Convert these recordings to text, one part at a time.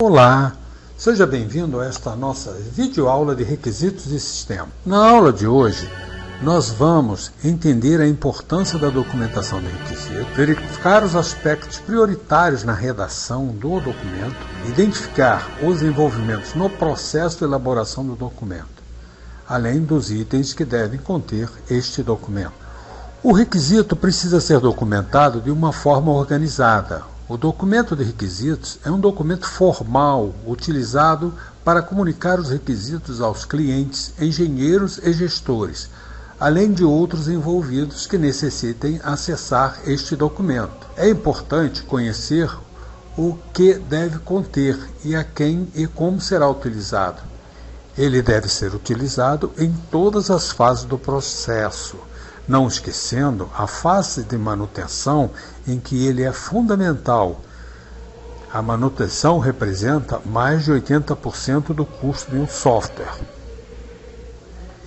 Olá, seja bem-vindo a esta nossa videoaula de requisitos de sistema. Na aula de hoje, nós vamos entender a importância da documentação de requisitos, verificar os aspectos prioritários na redação do documento, identificar os envolvimentos no processo de elaboração do documento, além dos itens que devem conter este documento. O requisito precisa ser documentado de uma forma organizada. O documento de requisitos é um documento formal utilizado para comunicar os requisitos aos clientes, engenheiros e gestores, além de outros envolvidos que necessitem acessar este documento. É importante conhecer o que deve conter e a quem e como será utilizado. Ele deve ser utilizado em todas as fases do processo, não esquecendo a fase de manutenção em que ele é fundamental. A manutenção representa mais de 80% do custo de um software.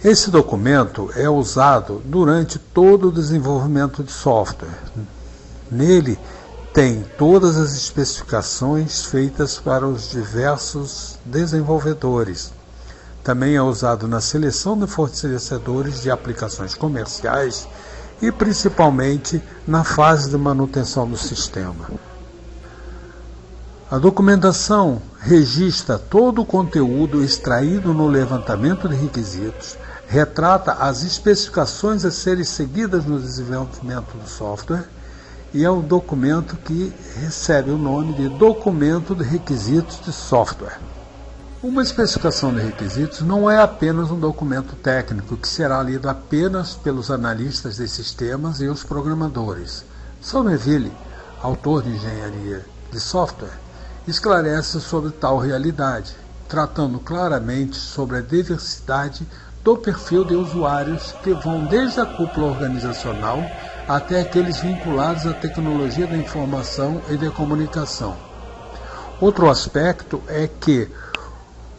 Esse documento é usado durante todo o desenvolvimento de software. Nele tem todas as especificações feitas para os diversos desenvolvedores. Também é usado na seleção de fornecedores de aplicações comerciais e principalmente na fase de manutenção do sistema. A documentação registra todo o conteúdo extraído no levantamento de requisitos, retrata as especificações a serem seguidas no desenvolvimento do software e é um documento que recebe o nome de Documento de Requisitos de Software. Uma especificação de requisitos não é apenas um documento técnico que será lido apenas pelos analistas de sistemas e os programadores. Somerville, autor de engenharia de software, esclarece sobre tal realidade, tratando claramente sobre a diversidade do perfil de usuários que vão desde a cúpula organizacional até aqueles vinculados à tecnologia da informação e da comunicação. Outro aspecto é que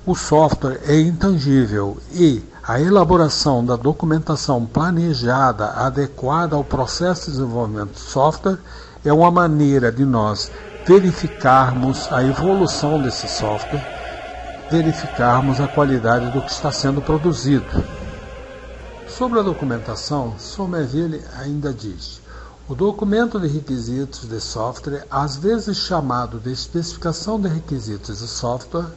o software é intangível e a elaboração da documentação planejada adequada ao processo de desenvolvimento de software é uma maneira de nós verificarmos a evolução desse software, verificarmos a qualidade do que está sendo produzido. Sobre a documentação, Somerville ainda diz: o documento de requisitos de software, às vezes chamado de especificação de requisitos de software,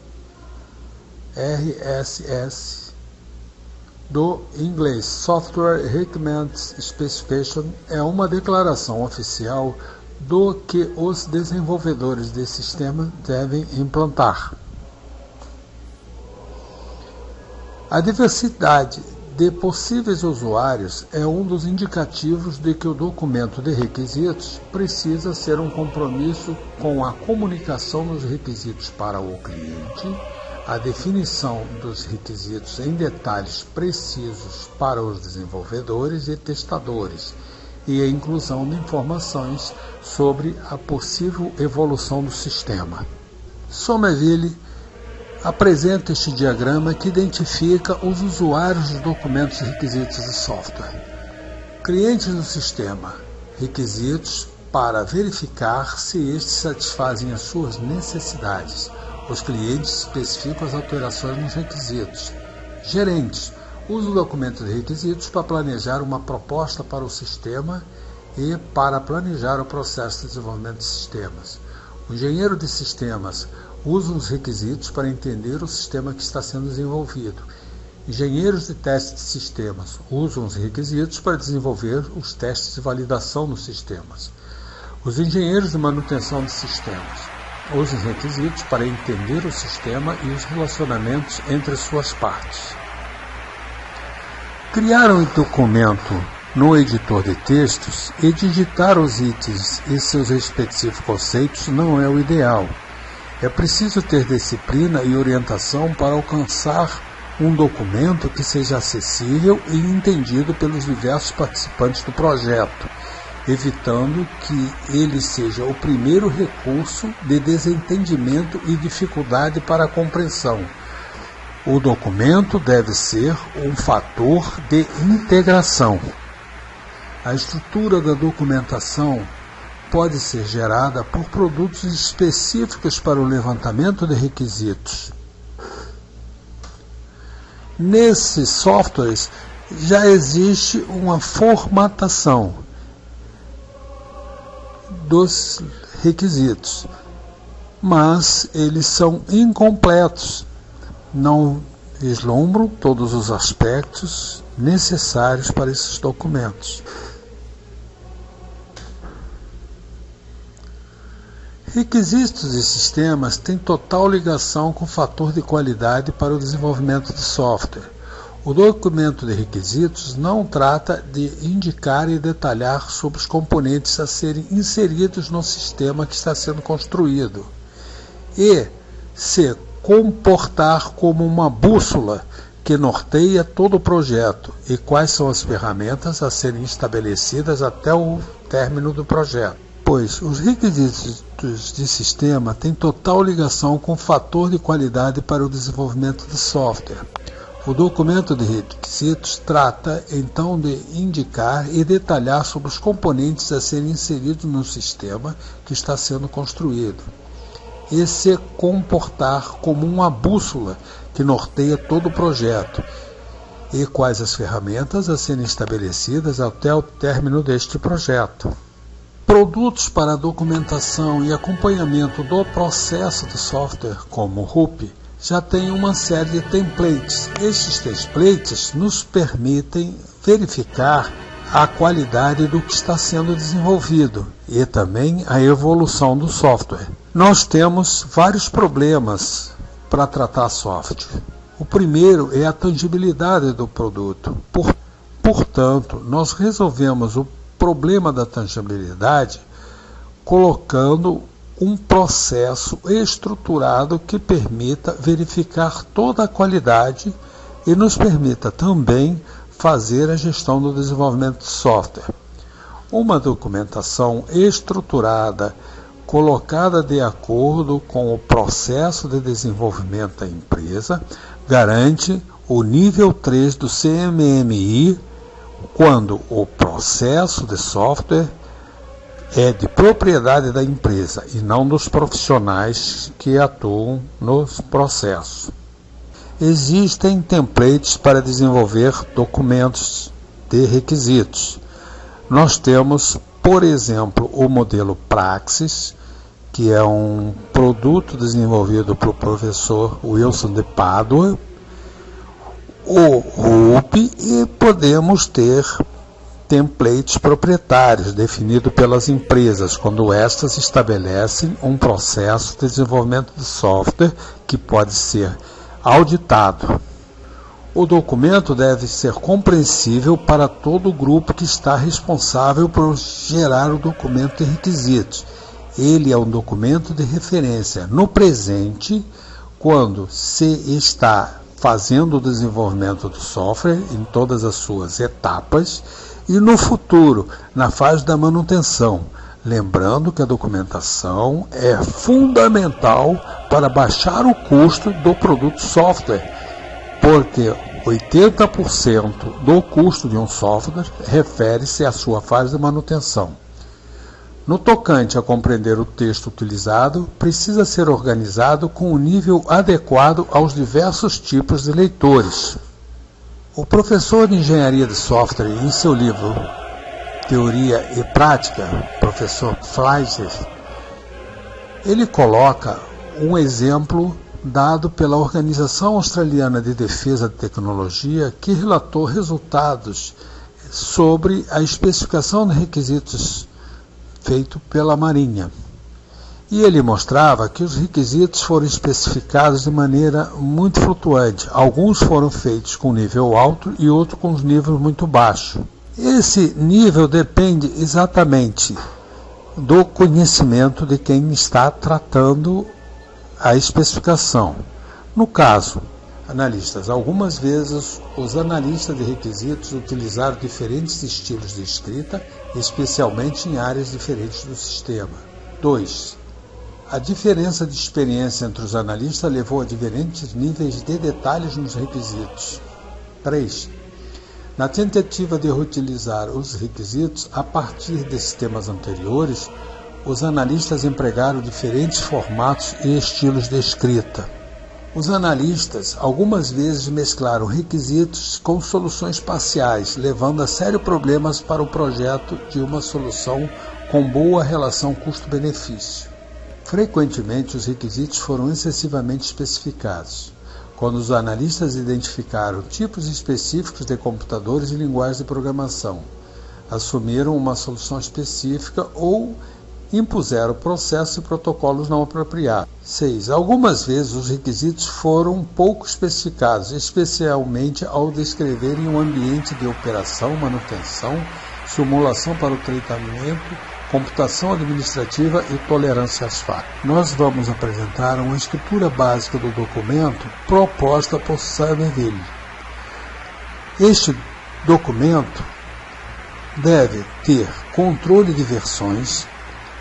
RSS, do inglês Software Requirements Specification, é uma declaração oficial do que os desenvolvedores de sistema devem implantar. A diversidade de possíveis usuários é um dos indicativos de que o documento de requisitos precisa ser um compromisso com a comunicação dos requisitos para o cliente, a definição dos requisitos em detalhes precisos para os desenvolvedores e testadores e a inclusão de informações sobre a possível evolução do sistema. Somerville apresenta este diagrama que identifica os usuários dos documentos de requisitos de software. Clientes do sistema, requisitos para verificar se estes satisfazem as suas necessidades. Os clientes especificam as alterações nos requisitos. Gerentes usa o documento de requisitos para planejar uma proposta para o sistema e para planejar o processo de desenvolvimento de sistemas. O engenheiro de sistemas usa os requisitos para entender o sistema que está sendo desenvolvido. Engenheiros de testes de sistemas usam os requisitos para desenvolver os testes de validação dos sistemas. Os engenheiros de manutenção de sistemas usam os requisitos para entender o sistema e os relacionamentos entre suas partes. Criar um documento no editor de textos e digitar os itens e seus respectivos conceitos não é o ideal. É preciso ter disciplina e orientação para alcançar um documento que seja acessível e entendido pelos diversos participantes do projeto, evitando que ele seja o primeiro recurso de desentendimento e dificuldade para a compreensão. O documento deve ser um fator de integração. A estrutura da documentação pode ser gerada por produtos específicos para o levantamento de requisitos. Nesses softwares já existe uma formatação dos requisitos, mas eles são incompletos, não vislumbram todos os aspectos necessários para esses documentos. Requisitos e sistemas têm total ligação com o fator de qualidade para o desenvolvimento de software. O documento de requisitos não trata de indicar e detalhar sobre os componentes a serem inseridos no sistema que está sendo construído, e se comportar como uma bússola que norteia todo o projeto e quais são as ferramentas a serem estabelecidas até o término do projeto. Pois os requisitos de sistema têm total ligação com o fator de qualidade para o desenvolvimento de software. O documento de requisitos trata, então, de indicar e detalhar sobre os componentes a serem inseridos no sistema que está sendo construído, e se comportar como uma bússola que norteia todo o projeto, e quais as ferramentas a serem estabelecidas até o término deste projeto. Produtos para documentação e acompanhamento do processo de software, como o RUP, já tem uma série de templates. Estes templates nos permitem verificar a qualidade do que está sendo desenvolvido e também a evolução do software. Nós temos vários problemas para tratar software. O primeiro é a tangibilidade do produto. Portanto, nós resolvemos o problema da tangibilidade colocando um processo estruturado que permita verificar toda a qualidade e nos permita também fazer a gestão do desenvolvimento de software. Uma documentação estruturada, colocada de acordo com o processo de desenvolvimento da empresa, garante o nível 3 do CMMI, quando o processo de software é de propriedade da empresa e não dos profissionais que atuam nos processos. Existem templates para desenvolver documentos de requisitos. Nós temos, por exemplo, o modelo Praxis, que é um produto desenvolvido pelo professor Wilson de Pádua, o RUP, e podemos ter templates proprietários definidos pelas empresas, quando estas estabelecem um processo de desenvolvimento de software que pode ser auditado. O documento deve ser compreensível para todo o grupo que está responsável por gerar o documento de requisitos. Ele é um documento de referência no presente, quando se está fazendo o desenvolvimento do software em todas as suas etapas, e no futuro, na fase da manutenção. Lembrando que a documentação é fundamental para baixar o custo do produto software, porque 80% do custo de um software refere-se à sua fase de manutenção. No tocante a compreender o texto utilizado, precisa ser organizado com um nível adequado aos diversos tipos de leitores. O professor de Engenharia de Software, em seu livro Teoria e Prática, professor Fleischer, ele coloca um exemplo dado pela Organização Australiana de Defesa de Tecnologia, que relatou resultados sobre a especificação de requisitos feito pela Marinha. E ele mostrava que os requisitos foram especificados de maneira muito flutuante. Alguns foram feitos com nível alto e outros com nível muito baixo. Esse nível depende exatamente do conhecimento de quem está tratando a especificação. No caso, analistas, algumas vezes os analistas de requisitos utilizaram diferentes estilos de escrita, especialmente em áreas diferentes do sistema. 2. A diferença de experiência entre os analistas levou a diferentes níveis de detalhes nos requisitos. 3. Na tentativa de reutilizar os requisitos a partir de sistemas anteriores, os analistas empregaram diferentes formatos e estilos de escrita. Os analistas algumas vezes mesclaram requisitos com soluções parciais, levando a sérios problemas para o projeto de uma solução com boa relação custo-benefício. Frequentemente, os requisitos foram excessivamente especificados. Quando os analistas identificaram tipos específicos de computadores e linguagens de programação, assumiram uma solução específica ou impuseram processos e protocolos não apropriados. 6. Algumas vezes os requisitos foram pouco especificados, especialmente ao descreverem um ambiente de operação, manutenção, simulação para o treinamento, computação administrativa e tolerância às falhas. Nós vamos apresentar uma estrutura básica do documento proposta por Somerville. Este documento deve ter controle de versões,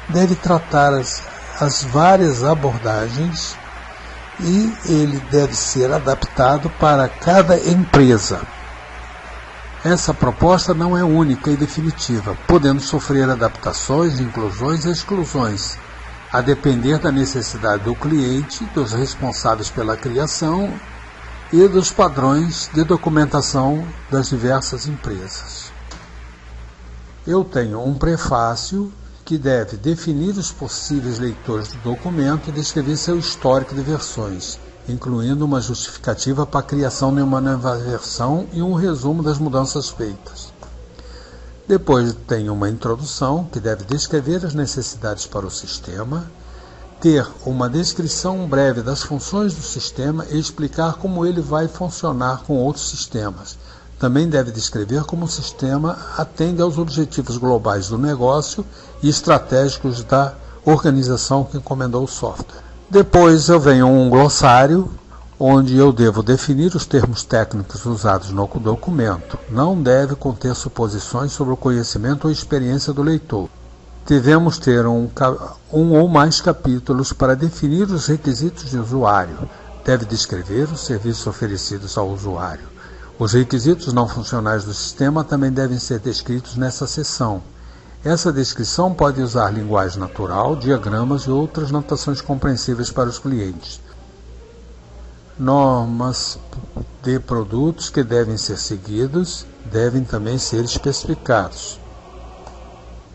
deve tratar as várias abordagens e ele deve ser adaptado para cada empresa. Essa proposta não é única e definitiva, podendo sofrer adaptações, inclusões e exclusões, a depender da necessidade do cliente, dos responsáveis pela criação e dos padrões de documentação das diversas empresas. Eu tenho um prefácio que deve definir os possíveis leitores do documento e descrever seu histórico de versões, incluindo uma justificativa para a criação de uma nova versão e um resumo das mudanças feitas. Depois tem uma introdução, que deve descrever as necessidades para o sistema, ter uma descrição breve das funções do sistema e explicar como ele vai funcionar com outros sistemas. Também deve descrever como o sistema atende aos objetivos globais do negócio e estratégicos da organização que encomendou o software. Depois eu venho um glossário, onde eu devo definir os termos técnicos usados no documento. Não deve conter suposições sobre o conhecimento ou experiência do leitor. Devemos ter um ou mais capítulos para definir os requisitos de usuário. Deve descrever os serviços oferecidos ao usuário. Os requisitos não funcionais do sistema também devem ser descritos nessa seção. Essa descrição pode usar linguagem natural, diagramas e outras notações compreensíveis para os clientes. Normas de produtos que devem ser seguidos devem também ser especificados.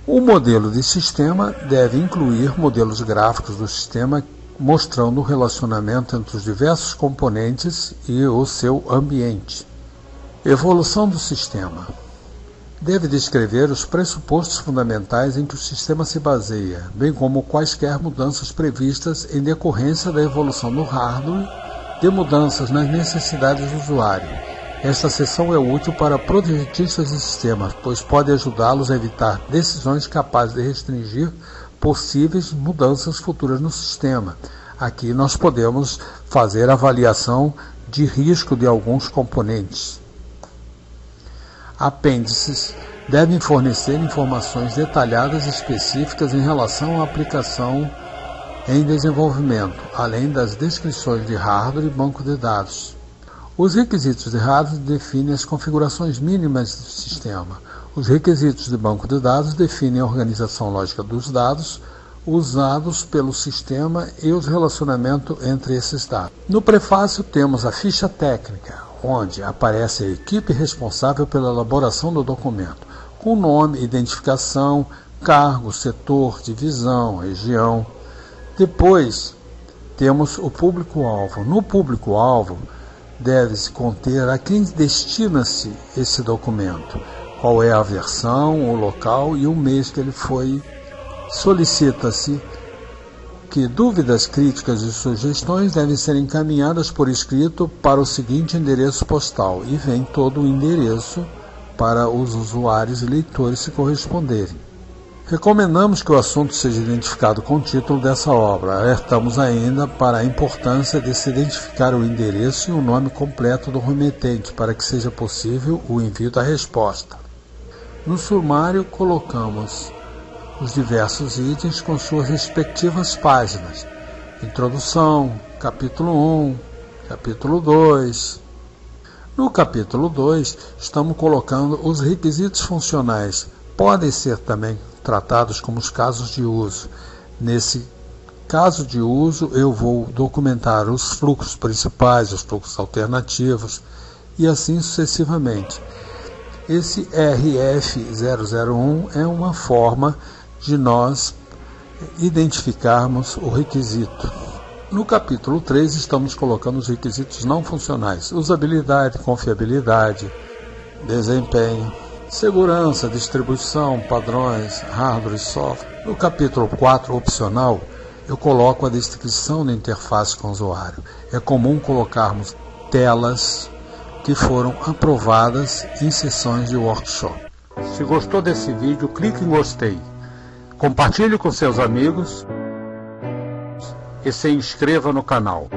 O modelo de sistema deve incluir modelos gráficos do sistema mostrando o relacionamento entre os diversos componentes e o seu ambiente. Evolução do sistema. Deve descrever os pressupostos fundamentais em que o sistema se baseia, bem como quaisquer mudanças previstas em decorrência da evolução do hardware, de mudanças nas necessidades do usuário. Esta seção é útil para projetistas de sistemas, pois pode ajudá-los a evitar decisões capazes de restringir possíveis mudanças futuras no sistema. Aqui nós podemos fazer avaliação de risco de alguns componentes. Apêndices devem fornecer informações detalhadas e específicas em relação à aplicação em desenvolvimento, além das descrições de hardware e banco de dados. Os requisitos de hardware definem as configurações mínimas do sistema. Os requisitos de banco de dados definem a organização lógica dos dados usados pelo sistema e os relacionamentos entre esses dados. No prefácio temos a ficha técnica, onde aparece a equipe responsável pela elaboração do documento, com nome, identificação, cargo, setor, divisão, região. Depois, temos o público-alvo. No público-alvo, deve-se conter a quem destina-se esse documento, qual é a versão, o local e o mês que ele foi. Solicita-se que dúvidas, críticas e sugestões devem ser encaminhadas por escrito para o seguinte endereço postal, e vem todo o endereço para os usuários e leitores se corresponderem. Recomendamos que o assunto seja identificado com o título dessa obra. Alertamos ainda para a importância de se identificar o endereço e o nome completo do remetente para que seja possível o envio da resposta. No sumário colocamos os diversos itens com suas respectivas páginas. Introdução, capítulo 1, capítulo 2. No capítulo 2, estamos colocando os requisitos funcionais podem ser também tratados como os casos de uso. Nesse caso de uso, eu vou documentar os fluxos principais, os fluxos alternativos e assim sucessivamente. Esse RF001 é uma forma de nós identificarmos o requisito. No capítulo 3 estamos colocando os requisitos não funcionais: usabilidade, confiabilidade, desempenho, segurança, distribuição, padrões, hardware e software. No capítulo 4, opcional, eu coloco a descrição da interface com o usuário. É comum colocarmos telas que foram aprovadas em sessões de workshop. Se gostou desse vídeo, clique em gostei, compartilhe com seus amigos e se inscreva no canal.